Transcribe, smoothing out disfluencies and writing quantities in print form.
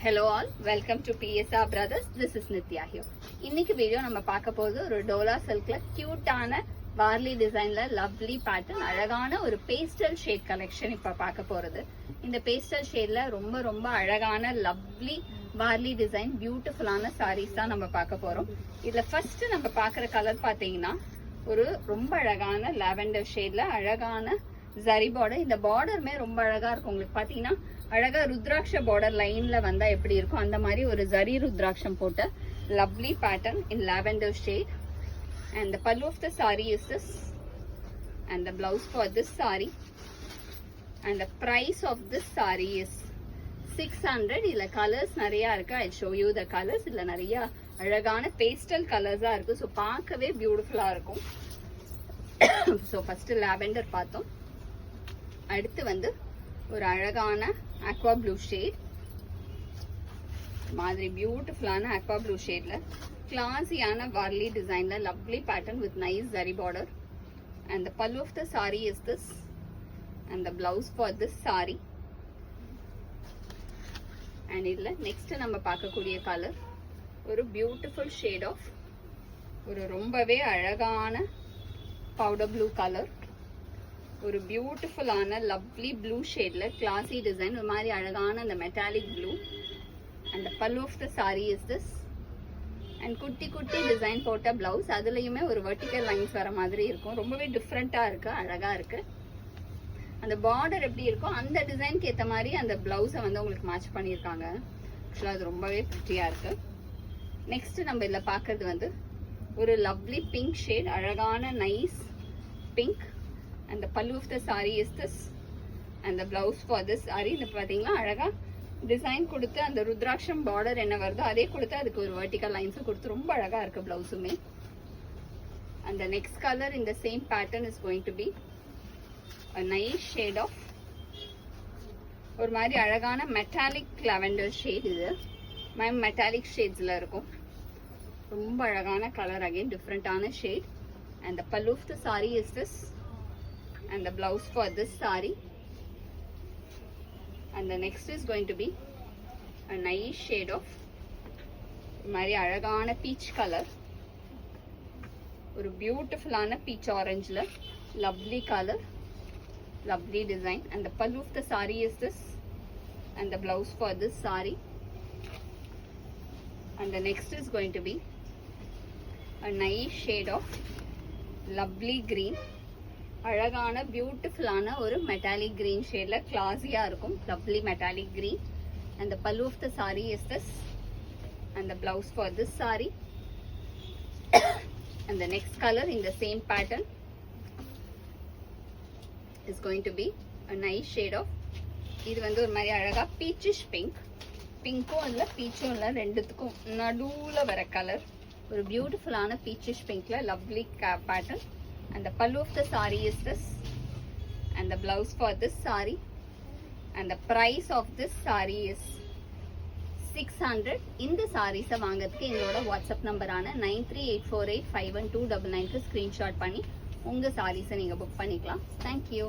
Hello all, welcome to PSR Brothers. This is Nitya here. இன்னைக்கு video நம்ம பார்க்க போறது ஒரு டோலா சில்க்ல கியூட்டான வார்லி டிசைன்ல லவ்லி பேட்டர்ன் அழகான ஒரு பேஸ்டல் ஷேட் கலெக்ஷன் இப்ப பார்க்க போறது. இந்த பேஸ்டல் ஷேட்ல ரொம்ப அழகான லவ்லி வார்லி டிசைன் பியூட்டிஃபுல்லான சாரீஸ் தான் நம்ம பார்க்க போறோம். இதுல ஃபர்ஸ்ட் நம்ம பார்க்குற கலர் பாத்தீங்கன்னா ஒரு ரொம்ப அழகான லாவெண்டர் ஷேட்ல அழகான ஜரி பார்டர். இந்த பார்டருமே ரொம்ப அழகா இருக்கும். உங்களுக்கு பாத்தீங்கன்னா அழகா ருத்ராட்ச பார்டர் லைன்ல வந்தா எப்படி இருக்கும் அந்த மாதிரி ஒரு ஜரி ருத்ராட்சம் போட்ட lovely pattern in lavender shade. And the pallu of the saree is this, and the blouse for this saree, and the price of this saree is 600. இதுல கலர்ஸ் நிறைய இருக்கு. I show you the colors. இதுல நிறைய அழகான pastel கலர்ஸா இருக்கு. So பார்க்கவே பியூட்டிஃபுல்லா இருக்கும். ஸோ ஃபர்ஸ்ட் லாவெண்டர் பார்த்தோம். அடுத்து வந்து ஒரு அழகான aqua blue shade மாதிரி பியூட்டிஃபுல்லான aqua blue shadeல கிளாஸியான வார்லி டிசைன்ல lovely pattern with nice zari border. And the pallu of the saree is this, and the blouse for this saree. And இதுல நெக்ஸ்ட் நம்ம பார்க்கக்கூடிய கலர் ஒரு பியூட்டிஃபுல் ஷேட் ஆஃப் ஒரு ரொம்பவே அழகான பவுடர் ப்ளூ கலர். ஒரு பியூட்டிஃபுல்லான லவ்லி ப்ளூ ஷேட்ல கிளாசி டிசைன் ஒரு மாதிரி அழகான அந்த metallic blue. And pallu of the sari is this. And குட்டி டிசைன் போட்ட பிளவுஸ். அதுலயுமே ஒரு வெர்டிக்கல் லைன்ஸ் வர மாதிரி இருக்கும். ரொம்பவே டிஃப்ரெண்டா இருக்கு, அழகா இருக்கு. அந்த பார்டர் எப்படி இருக்கும் அந்த டிசைனுக்கு ஏற்ற மாதிரி அந்த பிளவுஸை வந்து உங்களுக்கு மேட்ச் பண்ணியிருக்காங்க. ஆக்சுவலாக அது ரொம்பவே பிரிட்டியா இருக்கு. நெக்ஸ்ட் நம்ம இதில் பார்க்கறது வந்து ஒரு லவ்லி பிங்க் ஷேட், அழகான nice pink. And the pallu of the saree is this, and the blouse for this saree. இந்த பாத்தீங்களா அழகா டிசைன் கொடுத்து அந்த ருத்ராட்சம் பார்டர் என்ன வருதோ அதே கொடுத்து அதுக்கு ஒரு வெர்டிக்கல் லைன்ஸ் கொடுத்து ரொம்ப அழகா இருக்கு பிளவுஸுமே. And the next color in the same pattern is going to be a nice shade of ஒரு மாதிரி அழகான மெட்டாலிக் லாவெண்டர் ஷேட். இது மெட்டாலிக் ஷேட்ஸ்ல இருக்கும். ரொம்ப அழகான கலர், அகைன் டிஃப்ரெண்டான shade. And the pallu of the saree is this, and the blouse for this saree. And the next is going to be a nice shade of mari alagana peach color, ஒரு பியூட்டிஃபுல்லான peach orange la lovely color, lovely design. And the pallu of the saree is this, and the blouse for this saree. And the next is going to be a nice shade of lovely green, அழகான பியூட்டிஃபுல்லான ஒரு metallic green ஷேட்ல கிளாஸியா இருக்கும். Lovely metallic green. And the pallu of the saree is this, and the blouse for this saree. And the next color in the same pattern is going to be a nice shade of இது வந்து ஒரு மாதிரி அழகா peachish pink. பிங்க்கும் இல்ல பீச்சும் இல்ல, ரெண்டுத்துக்கும் நடுவுல வர கலர். ஒரு பியூட்டிஃபுல்லான பீச்சிஷ் பிங்க்ல lovely pattern. And the pallu of the saree is this, and the blouse for this saree. And the price of this saree is 600. இந்த சாரீஸை வாங்கிறதுக்கு எங்களோட வாட்ஸ்அப் நம்பரான 9384851299க்கு ஸ்க்ரீன்ஷாட் பண்ணி உங்கள் சாரீஸை நீங்கள் புக் பண்ணிக்கலாம். தேங்க்யூ.